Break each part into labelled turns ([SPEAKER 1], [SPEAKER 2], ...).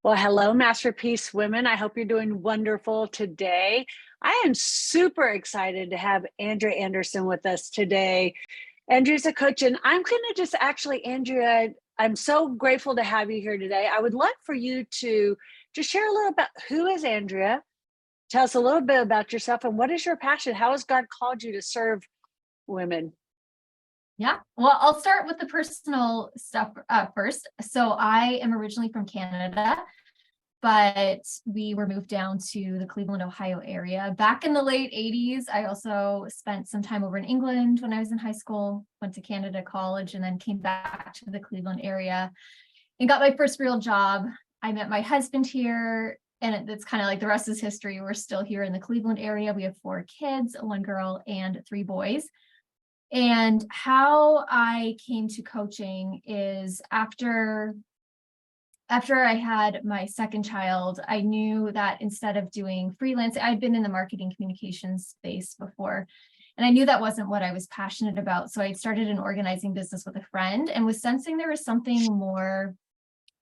[SPEAKER 1] Well, hello, Masterpiece Women. I hope you're doing wonderful today. I am super excited to have Andrea Anderson with us today. Andrea's a coach, and I'm going to just actually, Andrea, I'm so grateful to have you here today. I would love for you to just share a little about who is Andrea, tell us a little bit about yourself, and what is your passion? How has God called you to serve women?
[SPEAKER 2] Yeah, well, I'll start with the personal stuff first. So I am originally from Canada, but we were moved down to the Cleveland, Ohio area. Back in the late 80s, I also spent some time over in England when I was in high school, went to Canada college, and then came back to the Cleveland area and got my first real job. I met my husband here, and it's kind of like the rest is history. We're still here in the Cleveland area. We have 4 kids, 1 girl and 3 boys. And how I came to coaching is after I had my second child, I knew that instead of doing freelance, I'd been in the marketing communications space before, and I knew that wasn't what I was passionate about. So I started an organizing business with a friend and was sensing there was something more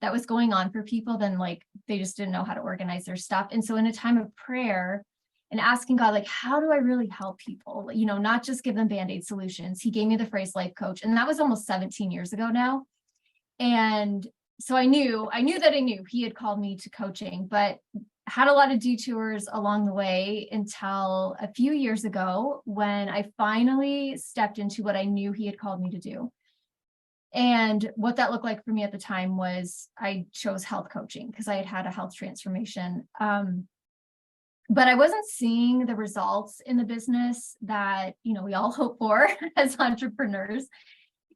[SPEAKER 2] that was going on for people than like they just didn't know how to organize their stuff. And so in a time of prayer, and asking God, like, how do I really help people? Not just give them Band-Aid solutions. He gave me the phrase life coach. And that was almost 17 years ago now. And so I knew he had called me to coaching, but had a lot of detours along the way until a few years ago when I finally stepped into what I knew he had called me to do. And what that looked like for me at the time was I chose health coaching because I had had a health transformation. But I wasn't seeing the results in the business that, we all hope for as entrepreneurs.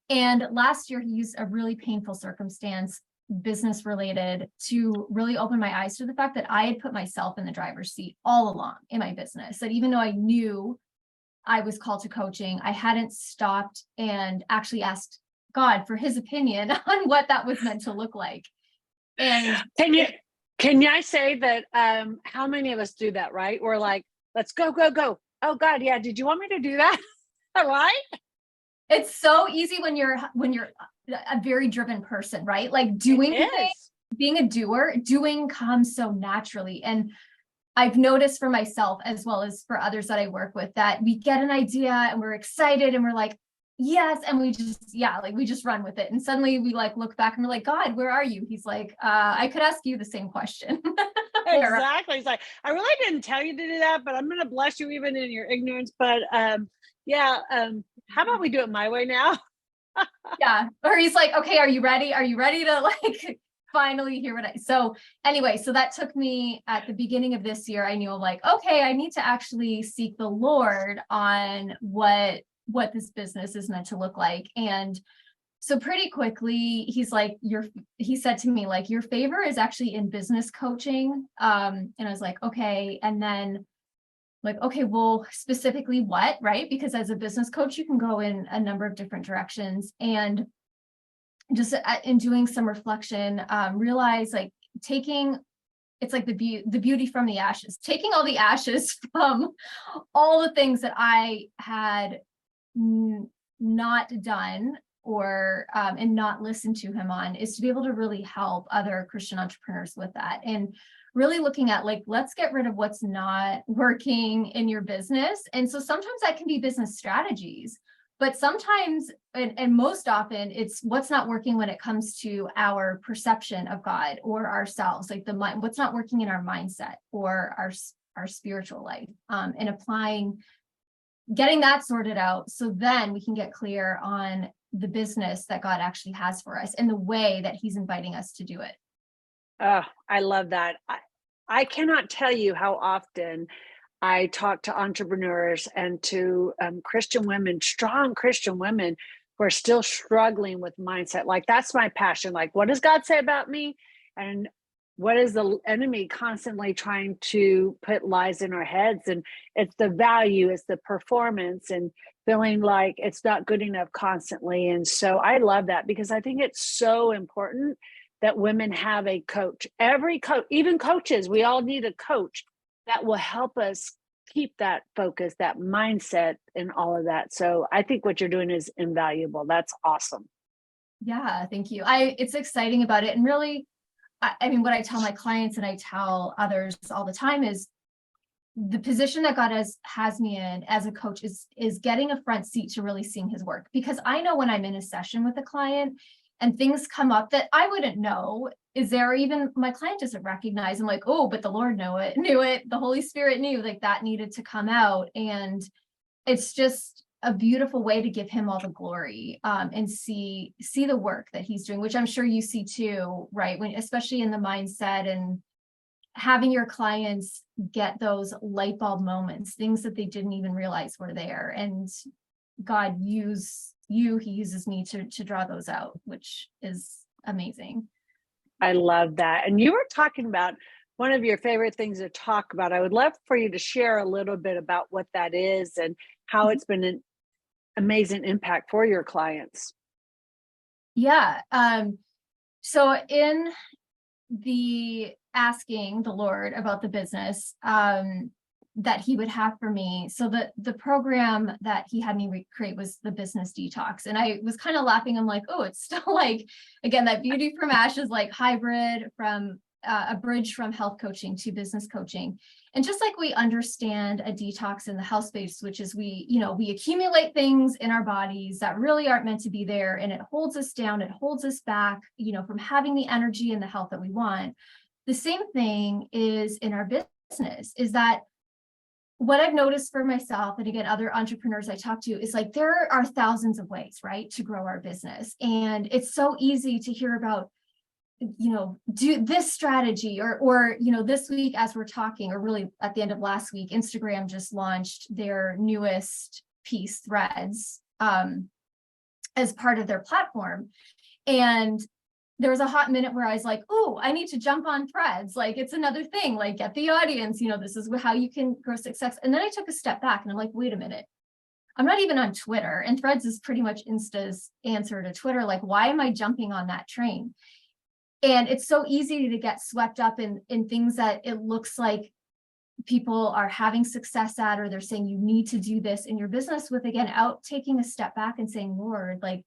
[SPEAKER 2] And last year, he used a really painful circumstance, business related, to really open my eyes to the fact that I had put myself in the driver's seat all along in my business. That even though I knew I was called to coaching, I hadn't stopped and actually asked God for his opinion on what that was meant to look like. And
[SPEAKER 1] Can I say that how many of us do that, right? We're like, let's go, go, go. Oh God, yeah. Did you want me to do that? Right?
[SPEAKER 2] It's so easy when you're a very driven person, right? Like doing things, being a doer, doing comes so naturally. And I've noticed for myself as well as for others that I work with that we get an idea and we're excited and we're like, yes. And we just run with it. And suddenly we look back and we're like, God, where are you? He's like, I could ask you the same question.
[SPEAKER 1] Exactly. He's like, I really didn't tell you to do that, but I'm going to bless you even in your ignorance. But how about we do it my way now?
[SPEAKER 2] Yeah. Or he's like, okay, are you ready? Are you ready to finally hear so that took me at the beginning of this year. I knew okay, I need to actually seek the Lord on what this business is meant to look like. And so pretty quickly, he said to me, your favor is actually in business coaching. And I was like, okay. And then okay, well, specifically what, right? Because as a business coach, you can go in a number of different directions. And just in doing some reflection, realize it's like the beauty from the ashes, taking all the ashes from all the things that I had not done or and not listened to him on, is to be able to really help other Christian entrepreneurs with that. And really looking at let's get rid of what's not working in your business. And so sometimes that can be business strategies, but sometimes and most often it's what's not working when it comes to our perception of God or ourselves, the mind, what's not working in our mindset or our spiritual life, and getting that sorted out. So then we can get clear on the business that God actually has for us and the way that he's inviting us to do it.
[SPEAKER 1] Oh, I love that. I cannot tell you how often I talk to entrepreneurs and to Christian women, strong Christian women who are still struggling with mindset. That's my passion. What does God say about me? And what is the enemy constantly trying to put lies in our heads? And it's the value, it's the performance, and feeling like it's not good enough constantly. And so I love that because I think it's so important that women have a coach. Every coach, even coaches, we all need a coach that will help us keep that focus, that mindset, and all of that. So I think what you're doing is invaluable. That's awesome.
[SPEAKER 2] Yeah, thank you. It's exciting about it. And really, I mean, what I tell my clients and I tell others all the time is the position that God has me in as a coach is getting a front seat to really seeing his work. Because I know when I'm in a session with a client and things come up that I wouldn't know, is there even my client doesn't recognize. I'm like, oh, but the Lord knew it. The Holy Spirit knew, like, that needed to come out. And it's just a beautiful way to give him all the glory, and see the work that he's doing, which I'm sure you see too, right? When, especially in the mindset and having your clients get those light bulb moments, things that they didn't even realize were there. And God he uses me to draw those out, which is amazing.
[SPEAKER 1] I love that. And you were talking about one of your favorite things to talk about. I would love for you to share a little bit about what that is and how it's been an amazing impact for your clients.
[SPEAKER 2] Yeah. So in the asking the Lord about the business that he would have for me, so the program that he had me create was the Business Detox. And I was kind of laughing. I'm like, oh, it's still like, again, that beauty from ashes, like hybrid from a bridge from health coaching to business coaching. And just like we understand a detox in the health space, which is we accumulate things in our bodies that really aren't meant to be there, and it holds us down, it holds us back, from having the energy and the health that we want. The same thing is in our business, is that what I've noticed for myself, and again, other entrepreneurs I talk to, is like, there are thousands of ways, right, to grow our business. And it's so easy to hear about, do this strategy, or this week as we're talking, or really at the end of last week, Instagram just launched their newest piece, Threads, as part of their platform. And there was a hot minute where I was like, oh, I need to jump on Threads. Like, it's another thing, like, get the audience, this is how you can grow success. And then I took a step back and I'm like, wait a minute. I'm not even on Twitter, and Threads is pretty much Insta's answer to Twitter. Like, why am I jumping on that train? And it's so easy to get swept up in things that it looks like people are having success at, or they're saying you need to do this in your business, with, again, out taking a step back and saying, Lord, like,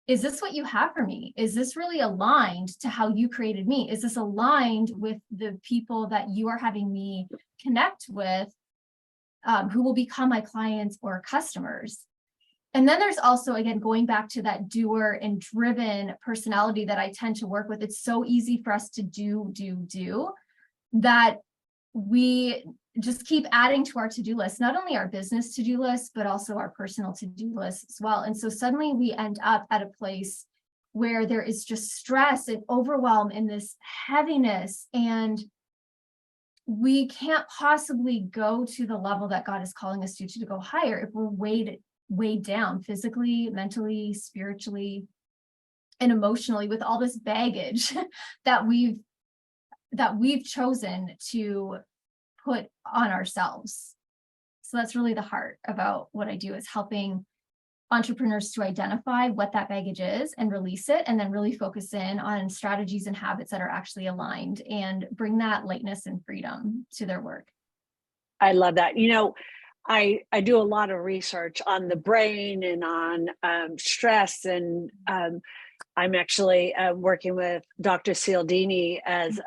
[SPEAKER 2] is this what you have for me? Is this really aligned to how you created me? Is this aligned with the people that you are having me connect with, who will become my clients or customers? And then there's also, again, going back to that doer and driven personality that I tend to work with. It's so easy for us to do that we just keep adding to our to-do list, not only our business to-do list, but also our personal to-do list as well. And so suddenly we end up at a place where there is just stress and overwhelm and this heaviness, and we can't possibly go to the level that God is calling us to go higher if we're weighed down physically, mentally, spiritually, and emotionally with all this baggage that we've chosen to put on ourselves. So that's really the heart about what I do, is helping entrepreneurs to identify what that baggage is and release it, and then really focus in on strategies and habits that are actually aligned and bring that lightness and freedom to their work.
[SPEAKER 1] I love that. I do a lot of research on the brain and on stress, and I'm actually working with Dr. Cialdini as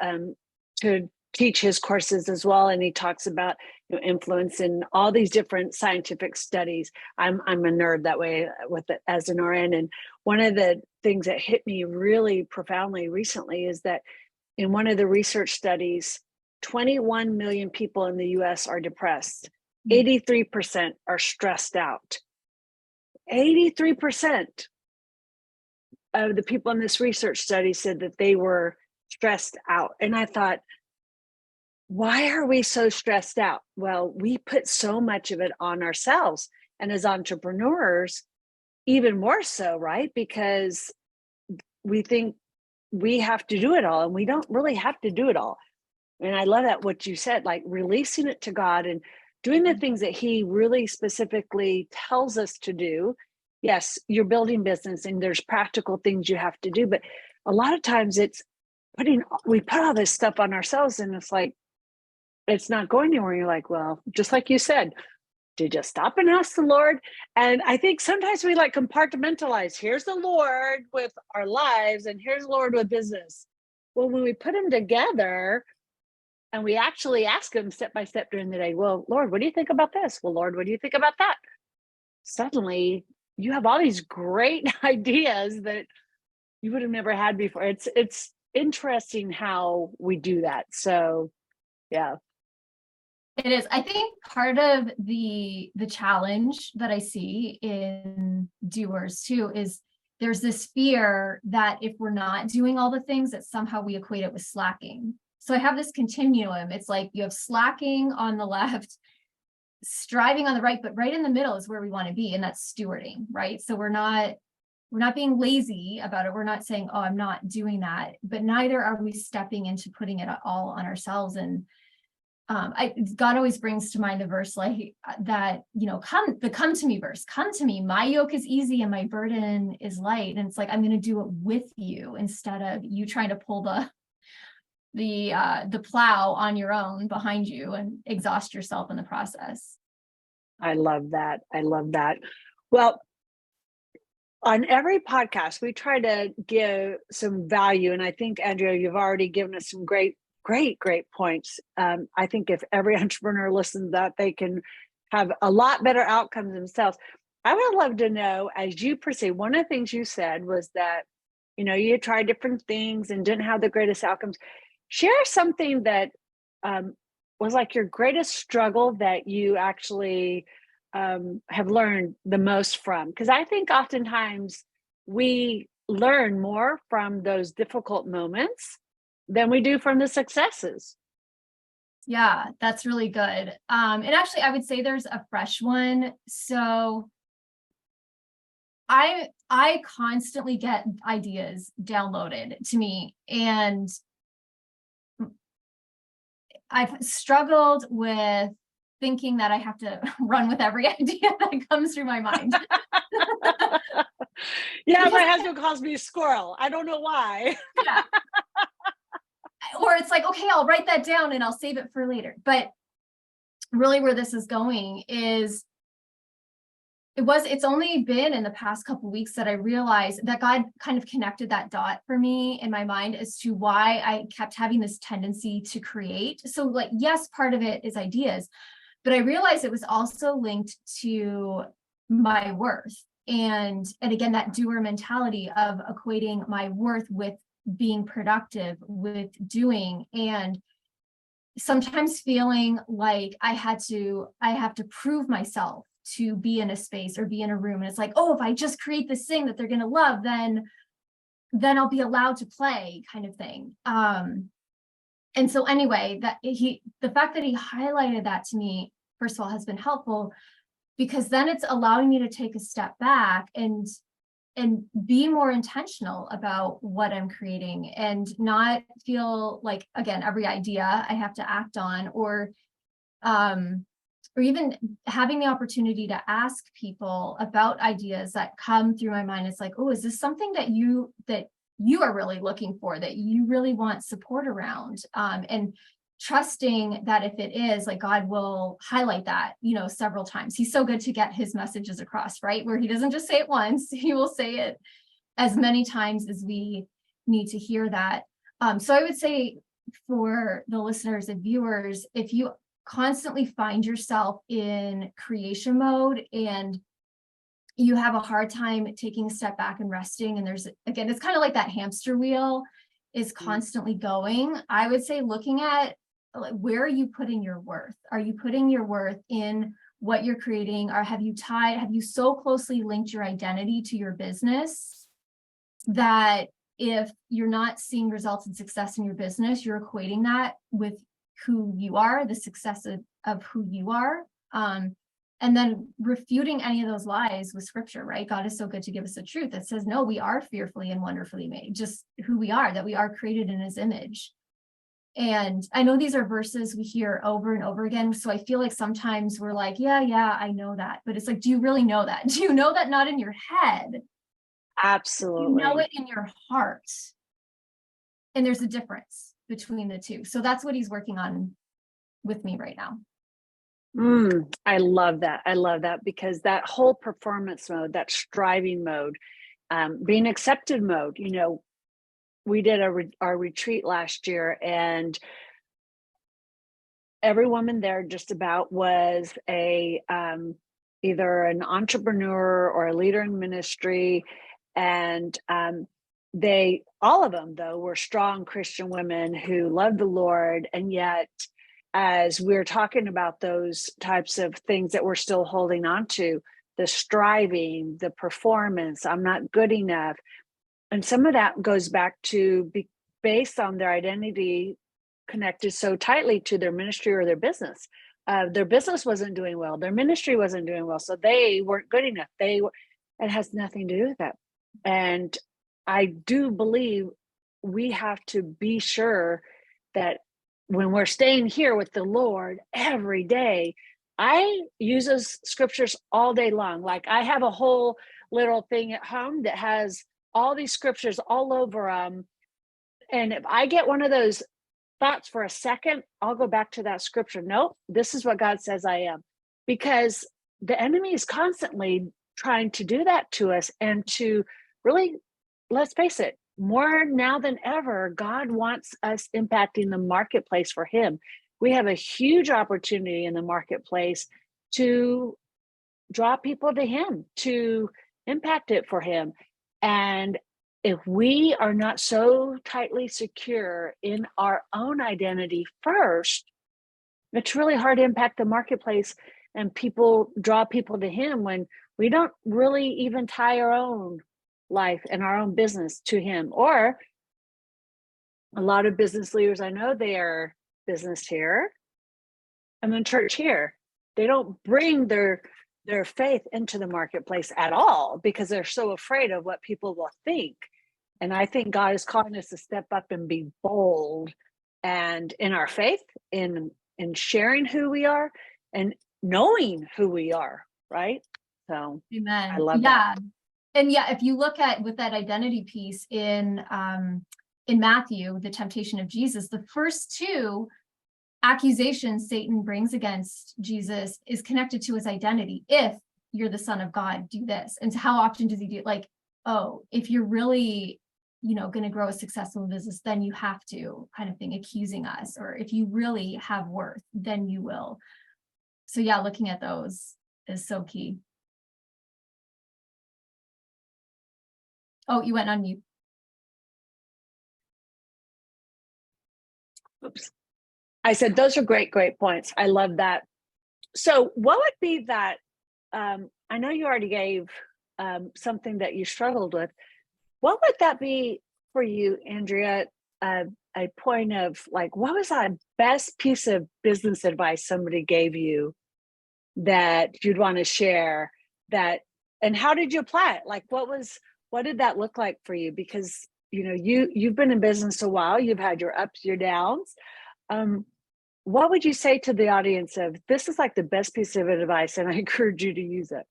[SPEAKER 1] to teach his courses as well, and he talks about influence in all these different scientific studies. I'm a nerd that way with it as an RN, and one of the things that hit me really profoundly recently is that in one of the research studies, 21 million people in the US are depressed. 83% are stressed out. 83% of the people in this research study said that they were stressed out. And I thought, why are we so stressed out? Well, we put so much of it on ourselves. And as entrepreneurs, even more so, right? Because we think we have to do it all, and we don't really have to do it all. And I love that, what you said, like releasing it to God and doing the things that he really specifically tells us to do. Yes, you're building business and there's practical things you have to do, but a lot of times we put all this stuff on ourselves, and it's like, it's not going anywhere. You're like, well, just like you said, did you stop and ask the Lord? And I think sometimes we compartmentalize. Here's the Lord with our lives, and here's the Lord with business. Well, when we put them together and we actually ask them step by step during the day, well, Lord, what do you think about this? Well, Lord, what do you think about that? Suddenly you have all these great ideas that you would have never had before. It's interesting how we do that. So yeah.
[SPEAKER 2] It is. I think part of the challenge that I see in doers too is there's this fear that if we're not doing all the things, that somehow we equate it with slacking. So I have this continuum. It's like you have slacking on the left, striving on the right, but right in the middle is where we want to be, and that's stewarding, right? So we're not being lazy about it. We're not saying, oh, I'm not doing that, but neither are we stepping into putting it all on ourselves. And God always brings to mind a verse like that, come to me verse, come to me, my yoke is easy and my burden is light. And it's like, I'm going to do it with you instead of you trying to pull the plow on your own behind you and exhaust yourself in the process.
[SPEAKER 1] I love that. I love that. Well, on every podcast, we try to give some value. And I think, Andrea, you've already given us some great points. I think if every entrepreneur listens to that, they can have a lot better outcomes themselves. I would love to know, as you proceed, one of the things you said was that, you tried different things and didn't have the greatest outcomes. Share something that was like your greatest struggle that you actually have learned the most from. Because I think oftentimes we learn more from those difficult moments than we do from the successes.
[SPEAKER 2] Yeah, that's really good. And actually, I would say there's a fresh one. So I constantly get ideas downloaded to me, and I've struggled with thinking that I have to run with every idea that comes through my mind.
[SPEAKER 1] Yeah, my husband calls me a squirrel. I don't know why.
[SPEAKER 2] Yeah. Or it's like, okay, I'll write that down and I'll save it for later. But really where this is going is it's only been in the past couple of weeks that I realized that God kind of connected that dot for me in my mind as to why I kept having this tendency to create. So like, yes, part of it is ideas, but I realized it was also linked to my worth. And again, that doer mentality of equating my worth with being productive, with doing, and sometimes feeling like I have to prove myself to be in a space or be in a room. And it's like, oh, if I just create this thing that they're going to love, then I'll be allowed to play, kind of thing. And so anyway, the fact that he highlighted that to me, first of all, has been helpful, because then it's allowing me to take a step back and be more intentional about what I'm creating, and not feel like, again, every idea I have to act on, or even having the opportunity to ask people about ideas that come through my mind. It's like, oh, is this something that you are really looking for, that you really want support around? And trusting that if it is, like, God will highlight that, several times. He's so good to get his messages across, right? Where he doesn't just say it once, he will say it as many times as we need to hear that. So I would say for the listeners and viewers, if you constantly find yourself in creation mode and you have a hard time taking a step back and resting, and it's kind of like that hamster wheel is constantly going, I would say looking at, like, where are you putting your worth? Are you putting your worth in what you're creating? Or have you so closely linked your identity to your business that if you're not seeing results and success in your business, you're equating that with who you are, the success of who you are? And then refuting any of those lies with scripture, right? God is so good to give us the truth that says, no, we are fearfully and wonderfully made, just who we are, that we are created in his image. And I know these are verses we hear over and over again. So I feel like sometimes we're like, yeah, I know that. But it's like, do you really know that? Do you know that not in your head?
[SPEAKER 1] Absolutely.
[SPEAKER 2] You know it in your heart. And there's a difference between the two. So that's what he's working on with me right now.
[SPEAKER 1] I love that. I love that, because that whole performance mode, that striving mode, being accepted mode, we did our retreat last year, and every woman there just about was a either an entrepreneur or a leader in ministry, and they, all of them though, were strong Christian women who loved the Lord. And yet, as we're talking about those types of things that we're still holding on to, the striving, the performance, I'm not good enough, and some of that goes back to be based on their identity connected so tightly to their ministry or their business. Their business wasn't doing well, their ministry wasn't doing well, so they weren't good enough. It has nothing to do with that. And I do believe we have to be sure that when we're staying here with the Lord every day, I use those scriptures all day long. Like, I have a whole little thing at home that has all these scriptures all over them. And if I get one of those thoughts for a second, I'll go back to that scripture. Nope, this is what God says I am. Because the enemy is constantly trying to do that to us, and to really, let's face it, more now than ever, God wants us impacting the marketplace for him. We have a huge opportunity in the marketplace to draw people to him, to impact it for him. And if we are not so tightly secure in our own identity first, it's really hard to impact the marketplace and draw people to him when we don't really even tie our own life and our own business to him. Or a lot of business leaders, I know, they are business here and then church here. They don't bring their faith into the marketplace at all because they're so afraid of what people will think. And I think God is calling us to step up and be bold, and in our faith, in sharing who we are and knowing who we are, right? So
[SPEAKER 2] Amen.
[SPEAKER 1] I love that.
[SPEAKER 2] And yeah, if you look at with that identity piece in Matthew, the temptation of Jesus, the first two accusations Satan brings against Jesus is connected to his identity. If you're the Son of God, do this. And how often does he do it? Like, oh, if you're really, going to grow a successful business, then you have to, kind of thing, accusing us. Or if you really have worth, then you will. So yeah, looking at those is so key. Oh, you went on mute.
[SPEAKER 1] Oops. I said, those are great points. I love that. So what would be that, I know you already gave something that you struggled with. What would that be for you, Andrea? A point of like, what was that best piece of business advice somebody gave you that you'd want to share, and how did you apply it? Like, what did that look like for you? Because, you've been in business a while, you've had your ups, your downs. What would you say to the audience of, this is like the best piece of advice and I encourage you to use it?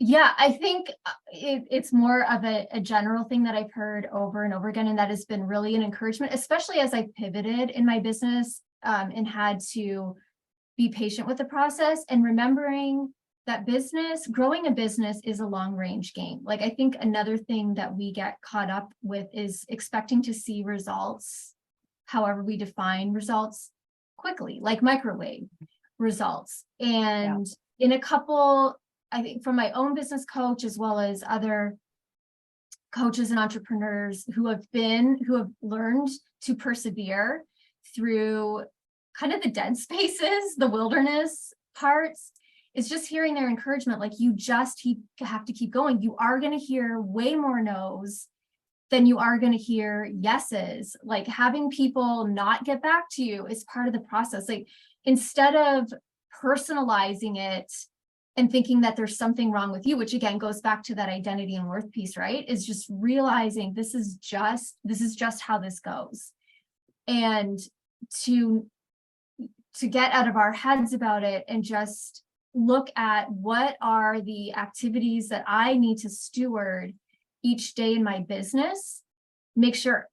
[SPEAKER 2] Yeah, I think it's more of a general thing that I've heard over and over again, and that has been really an encouragement, especially as I pivoted in my business and had to be patient with the process, and remembering that growing a business is a long range game. Like, I think another thing that we get caught up with is expecting to see results, however we define results, quickly, like microwave results. And in a couple, I think from my own business coach, as well as other coaches and entrepreneurs who have learned to persevere through kind of the dead spaces, the wilderness parts, is just hearing their encouragement. Like, you just have to keep going. You are going to hear way more no's than you are going to hear yeses. Like, having people not get back to you is part of the process. Like, instead of personalizing it and thinking that there's something wrong with you, which again goes back to that identity and worth piece, right? Is just realizing this is just how this goes. And to get out of our heads about it and just look at what are the activities that I need to steward each day in my business, make sure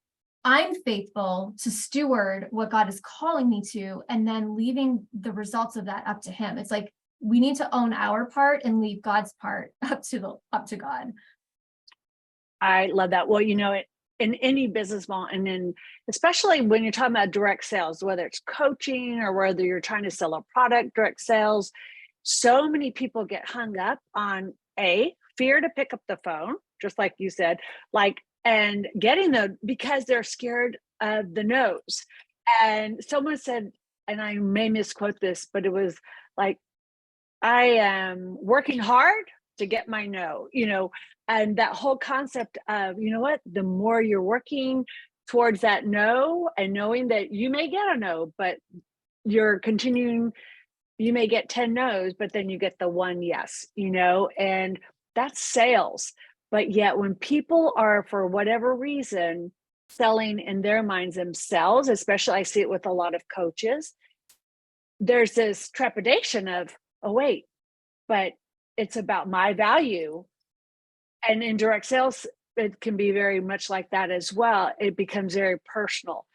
[SPEAKER 2] I'm faithful to steward what God is calling me to, and then leaving the results of that up to him. It's like, we need to own our part and leave God's part up to God.
[SPEAKER 1] I love that. Well, in any business model, and then especially when you're talking about direct sales, whether it's coaching or whether you're trying to sell a product, direct sales, so many people get hung up on fear to pick up the phone, just like you said, and getting because they're scared of the no's. And someone said, and I may misquote this, but it was like, I am working hard to get my no, and that whole concept of, what, the more you're working towards that no and knowing that you may get a no, but you're continuing, you may get 10 no's, but then you get the one yes, and that's sales. But yet when people are, for whatever reason, selling in their minds themselves, especially I see it with a lot of coaches, there's this trepidation of, oh, wait, but it's about my value. And in direct sales, it can be very much like that as well. It becomes very personal.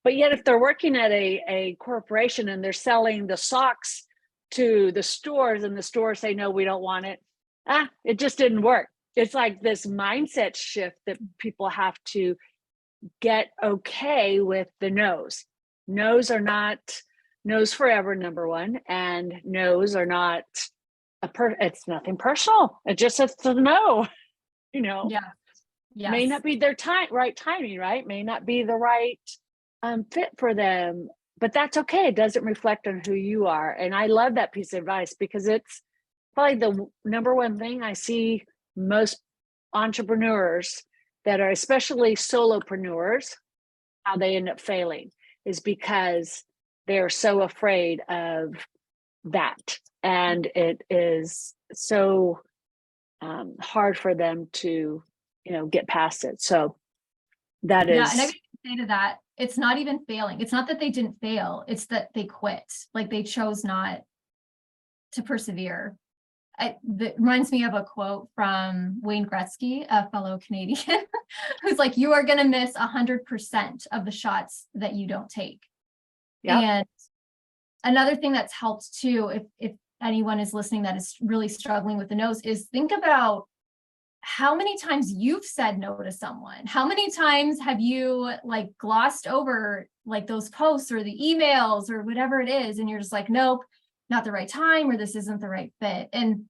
[SPEAKER 1] But yet if they're working at a corporation and they're selling the socks to the stores and the stores say, no, we don't want it, it just didn't work. It's like this mindset shift that people have to get okay with the no's. No's are not no's forever, number one, and no's are not it's nothing personal. It just says to no,
[SPEAKER 2] Yeah. Yes.
[SPEAKER 1] May not be their right timing, right? May not be the right fit for them, but that's okay. It doesn't reflect on who you are. And I love that piece of advice because it's probably the number one thing I see most entrepreneurs that are, especially solopreneurs, how they end up failing is because they're so afraid of that. And it is so hard for them to, get past it. So that is.
[SPEAKER 2] Yeah, and I can say to that, it's not even failing. It's not that they didn't fail. It's that they quit. Like they chose not to persevere. That reminds me of a quote from Wayne Gretzky, a fellow Canadian, who's like, you are going to miss 100% of the shots that you don't take. Yep. And another thing that's helped too, if anyone is listening that is really struggling with the no's, is think about how many times you've said no to someone. How many times have you glossed over those posts or the emails or whatever it is, and you're just like, nope, not the right time, or this isn't the right fit. And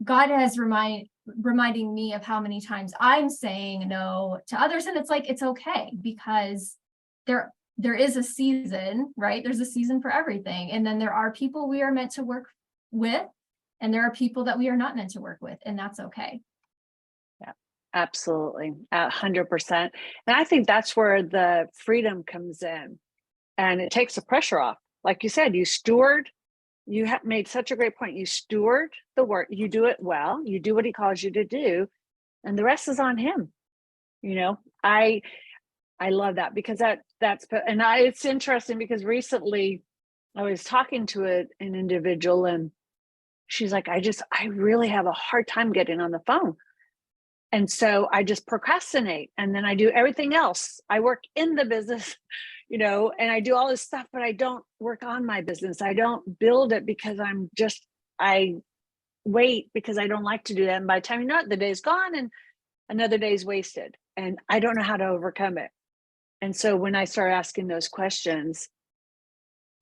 [SPEAKER 2] God has reminding me of how many times I'm saying no to others. And it's like, it's okay, because there is a season, right? There's a season for everything. And then there are people we are meant to work with, and there are people that we are not meant to work with, and that's okay.
[SPEAKER 1] Yeah, absolutely. 100%. And I think that's where the freedom comes in, and it takes the pressure off. Like you said, you have made such a great point. You steward the work, you do it well, you do what he calls you to do, and the rest is on him. I love that, because it's interesting because recently I was talking to an individual, and she's like, I really have a hard time getting on the phone. And so I just procrastinate, and then I do everything else. I work in the business, and I do all this stuff, but I don't work on my business. I don't build it because I wait because I don't like to do that. And by the time you know it, the day's gone and another day's wasted, and I don't know how to overcome it. And so when I started asking those questions,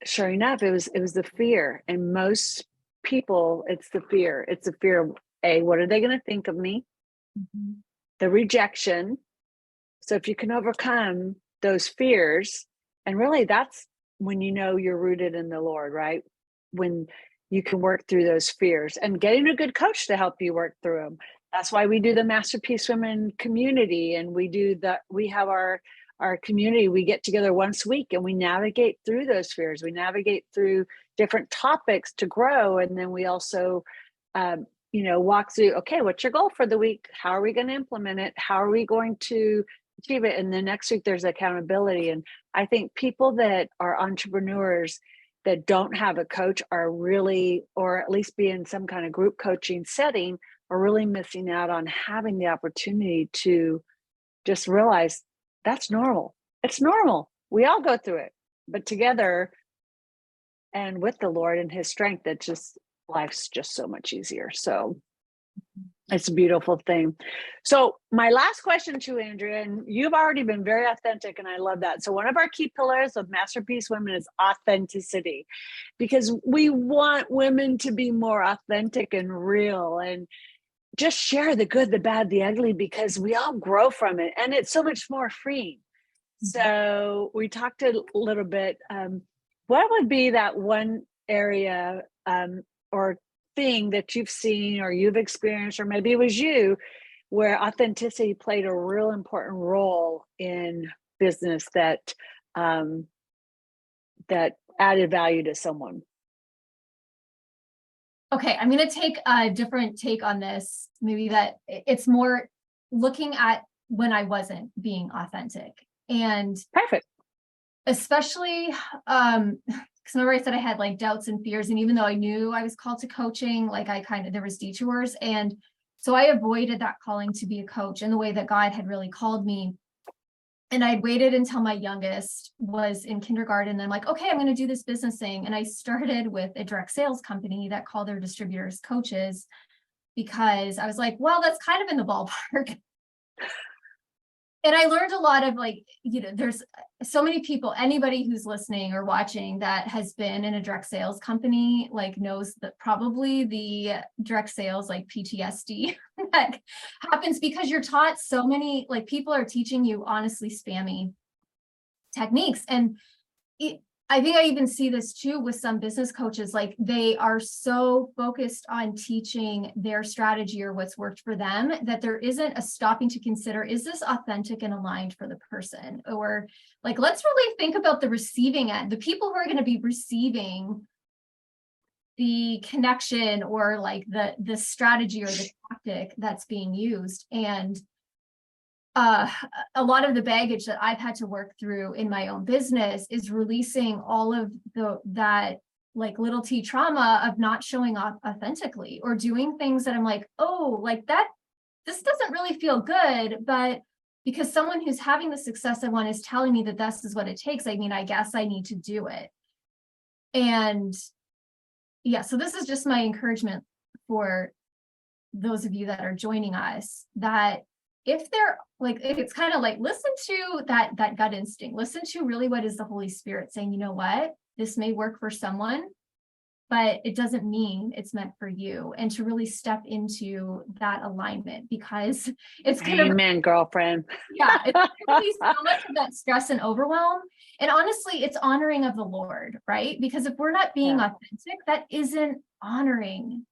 [SPEAKER 1] sure enough, it was the fear. And most people, it's the fear. It's the fear of what are they going to think of me? Mm-hmm. The rejection. So if you can overcome those fears, and really that's when you're rooted in the Lord, right? When you can work through those fears, and getting a good coach to help you work through them. That's why we do the Masterpiece Women community, and we have our community. We get together once a week and we navigate through those fears. We navigate through different topics to grow. And then we also, walk through, okay, what's your goal for the week? How are we going to implement it? How are we going to achieve it? And then next week there's accountability. And I think people that are entrepreneurs that don't have a coach are really, or at least be in some kind of group coaching setting, are really missing out on having the opportunity to just realize that's normal. It's normal. We all go through it, but together and with the Lord and his strength, life's just so much easier. So It's a beautiful thing. So my last question to you, Andrea, and you've already been very authentic, and I love that. So one of our key pillars of Masterpiece Women is authenticity, because we want women to be more authentic and real and just share the good, the bad, the ugly, because we all grow from it, and it's so much more freeing. So we talked a little bit, what would be that one area or thing that you've seen or you've experienced, or maybe it was you, where authenticity played a real important role in business that that added value to someone?
[SPEAKER 2] Okay, I'm going to take a different take on this. Maybe that it's more looking at when I wasn't being authentic. And
[SPEAKER 1] Perfect.
[SPEAKER 2] especially because remember I said I had like doubts and fears, and even though I knew I was called to coaching, like there was detours, and so I avoided that calling to be a coach in the way that God had really called me. And I waited until my youngest was in kindergarten. And I'm like, okay, I'm going to do this business thing. And I started with a direct sales company that called their distributors coaches, because I was like, well, that's kind of in the ballpark. And I learned a lot of like, there's so many people, anybody who's listening or watching that has been in a direct sales company, like knows that probably the direct sales, like PTSD that happens because you're taught so many, like people are teaching you honestly spammy techniques. And I think I even see this too with some business coaches, like they are so focused on teaching their strategy or what's worked for them that there isn't a stopping to consider, is this authentic and aligned for the person? Or like, let's really think about the receiving end, the people who are going to be receiving the connection or like the strategy or the tactic that's being used. And a lot of the baggage that I've had to work through in my own business is releasing all of that like little t trauma of not showing up authentically or doing things that I'm like, oh, like that, this doesn't really feel good, but because someone who's having the success I want is telling me that this is what it takes, I mean, I guess I need to do it. And yeah, so this is just my encouragement for those of you that are joining us, that if they're like, it's kind of like, listen to that gut instinct, listen to really what is the Holy Spirit saying, you know what, this may work for someone, but it doesn't mean it's meant for you. And to really step into that alignment, because it's kind of,
[SPEAKER 1] amen, girlfriend.
[SPEAKER 2] yeah, it's really so much of that stress and overwhelm. And honestly, it's honoring of the Lord, right? Because if we're not being authentic, that isn't honoring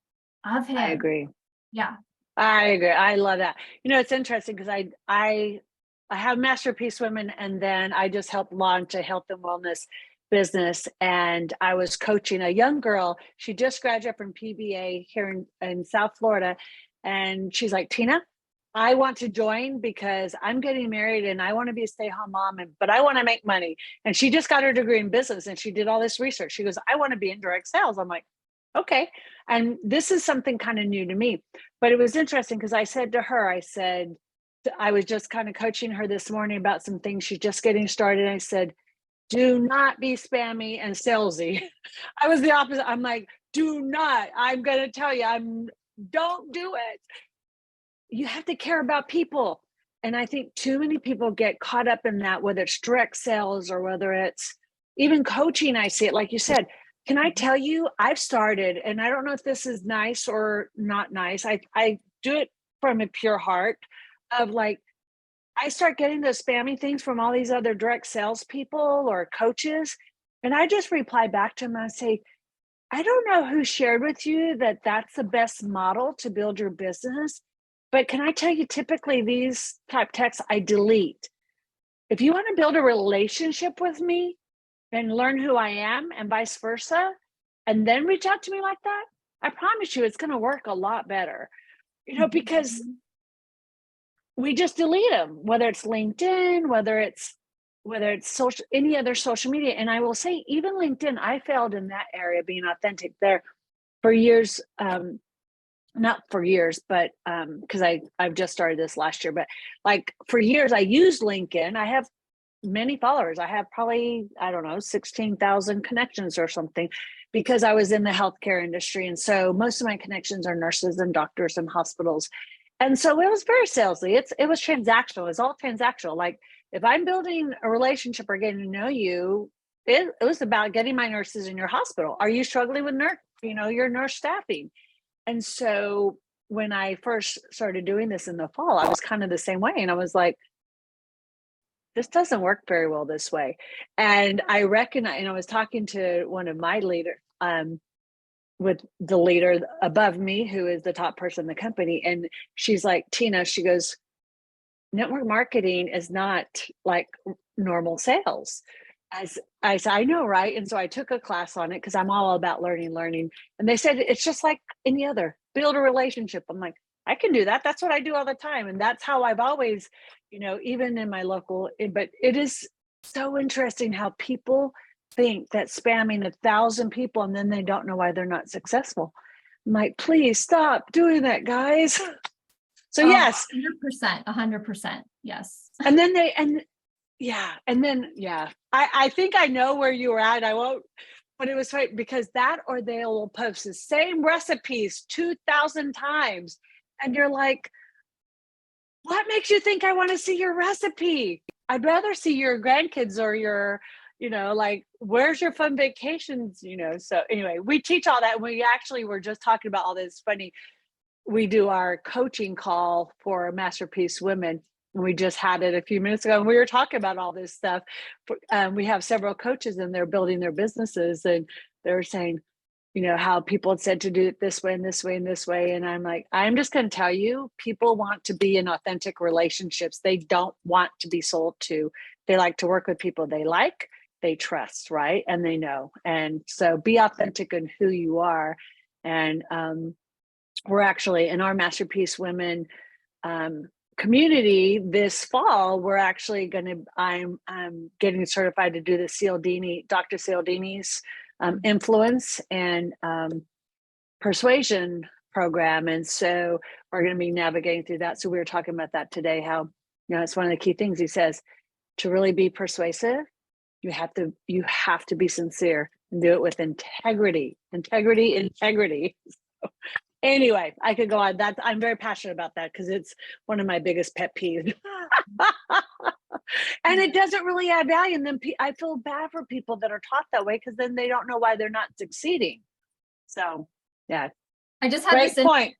[SPEAKER 2] of him.
[SPEAKER 1] I agree.
[SPEAKER 2] Yeah.
[SPEAKER 1] I agree. I love that. It's interesting because I have Masterpiece Women, and then I just helped launch a health and wellness business. And I was coaching a young girl. She just graduated from PBA here in South Florida. And she's like, Tina, I want to join because I'm getting married and I want to be a stay-at-home mom, but I want to make money. And she just got her degree in business and she did all this research. She goes, I want to be in direct sales. I'm like, okay. And this is something kind of new to me, but it was interesting because I said to her, I was just kind of coaching her this morning about some things she's just getting started. And I said, do not be spammy and salesy. I was the opposite. I'm like, do not, I'm going to tell you, don't do it. You have to care about people. And I think too many people get caught up in that, whether it's direct sales or whether it's even coaching. I see it, like you said. Can I tell you, I've started, and I don't know if this is nice or not nice. I do it from a pure heart of like, I start getting those spammy things from all these other direct sales people or coaches. And I just reply back to them and I say, I don't know who shared with you that that's the best model to build your business. But can I tell you, typically these type texts I delete. If you want to build a relationship with me, and learn who I am and vice versa, and then reach out to me like that, I promise you it's going to work a lot better, because we just delete them, whether it's LinkedIn, whether it's social, any other social media. And I will say, even LinkedIn, I failed in that area, being authentic there for years. Not for years, but because I've just started this last year, but like for years I used LinkedIn. I have many followers. I have probably, I don't know, 16,000 connections or something, because I was in the healthcare industry. And so most of my connections are nurses and doctors and hospitals. And so it was very salesy. It was transactional. It's all transactional. Like if I'm building a relationship or getting to know you, it was about getting my nurses in your hospital. Are you struggling with your nurse staffing? And so when I first started doing this in the fall, I was kind of the same way. And I was like, this doesn't work very well this way. And I recognize, and I was talking to one of my leaders, with the leader above me, who is the top person in the company. And she's like, Tina, she goes, network marketing is not like normal sales. As I said, I know, right? And so I took a class on it because I'm all about learning. And they said, it's just like any other, build a relationship. I'm like, I can do that. That's what I do all the time. And that's how I've always, even in my local, but it is so interesting how people think that spamming 1,000 people and then they don't know why they're not successful. I'm like, please stop doing that, guys. So yes,
[SPEAKER 2] 100%. Yes.
[SPEAKER 1] And then I think I know where you were at. I won't, but it was right, because that, or they will post the same recipes 2,000 times. And you're like, what makes you think I want to see your recipe? I'd rather see your grandkids or your, like, where's your fun vacations? So anyway, we teach all that. We actually were just talking about all this funny. We do our coaching call for Masterpiece Women. And we just had it a few minutes ago, and we were talking about all this stuff. We have several coaches, and they're building their businesses, and they're saying, how people had said to do it this way and this way and this way. And I'm like, I'm just going to tell you, people want to be in authentic relationships. They don't want to be sold to. They like to work with people they trust, right? And they know. And so be authentic in who you are. And we're actually in our Masterpiece Women community this fall. We're actually I'm getting certified to do the Dr. Cialdini's influence and persuasion program. And so we're going to be navigating through that. So we were talking about that today, how, it's one of the key things. He says, to really be persuasive, you have to be sincere and do it with integrity. So, anyway, I could go on. I'm very passionate about that because it's one of my biggest pet peeves. And it doesn't really add value. And then I feel bad for people that are taught that way, because then they don't know why they're not succeeding. So, yeah.
[SPEAKER 2] I just had
[SPEAKER 1] Great point.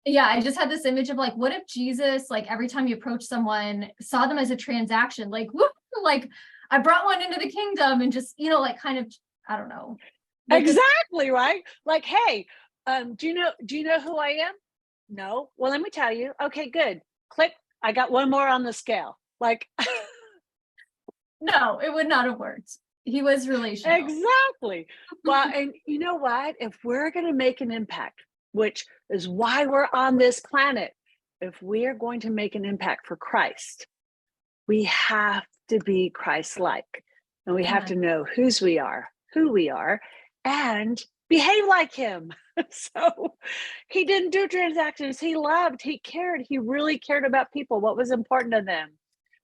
[SPEAKER 2] Yeah, I just had this image of like, what if Jesus, like every time you approach someone, saw them as a transaction, like, whoop, like I brought one into the kingdom, and just, like kind of, I don't know.
[SPEAKER 1] Exactly, right? Like, hey, do you know who I am? No. Well, let me tell you. Okay, good. Click. I got one more on the scale. Like,
[SPEAKER 2] no, it would not have worked. He was relational.
[SPEAKER 1] Exactly. Well, and you know what? If we're going to make an impact, which is why we're on this planet, if we are going to make an impact for Christ, we have to be Christ-like, and we have to know who we are, and behave like him. So he didn't do transactions. He loved, he cared, he really cared about people, what was important to them.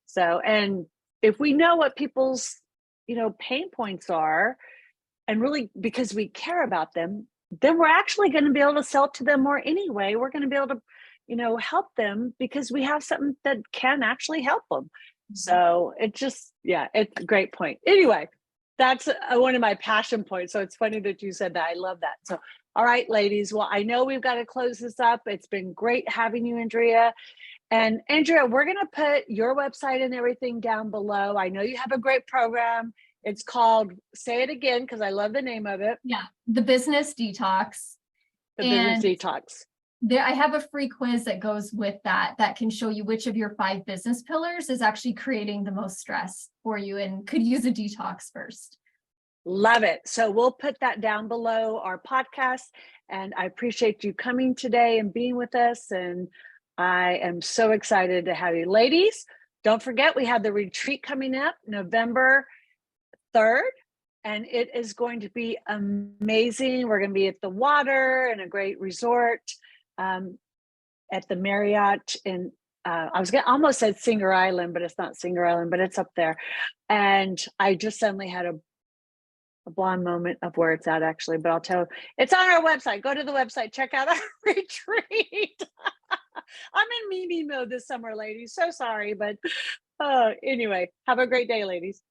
[SPEAKER 1] So, and if we know what people's, pain points are, and really because we care about them, then we're actually going to be able to sell to them more anyway. We're going to be able to, help them because we have something that can actually help them. So it's a great point. Anyway, that's one of my passion points. So it's funny that you said that. I love that. So, all right, ladies. Well, I know we've got to close this up. It's been great having you, Andrea. And Andrea, we're going to put your website and everything down below. I know you have a great program. It's called, say it again, because I love the name of it.
[SPEAKER 2] Yeah, the Business Detox.
[SPEAKER 1] Business Detox.
[SPEAKER 2] I have a free quiz that goes with that can show you which of your 5 business pillars is actually creating the most stress for you and could use a detox first.
[SPEAKER 1] Love it. So we'll put that down below our podcast. And I appreciate you coming today and being with us. And I am so excited to have you. Ladies, don't forget, we have the retreat coming up November 3rd. And it is going to be amazing. We're going to be at the water in a great resort at the Marriott in almost said Singer Island, but it's not Singer Island, but it's up there. And I just suddenly had a blonde moment of where it's at, actually. But I'll tell you, it's on our website. Go to the website, check out our retreat. I'm in Mimi mode this summer, ladies. So sorry, but anyway, have a great day, ladies.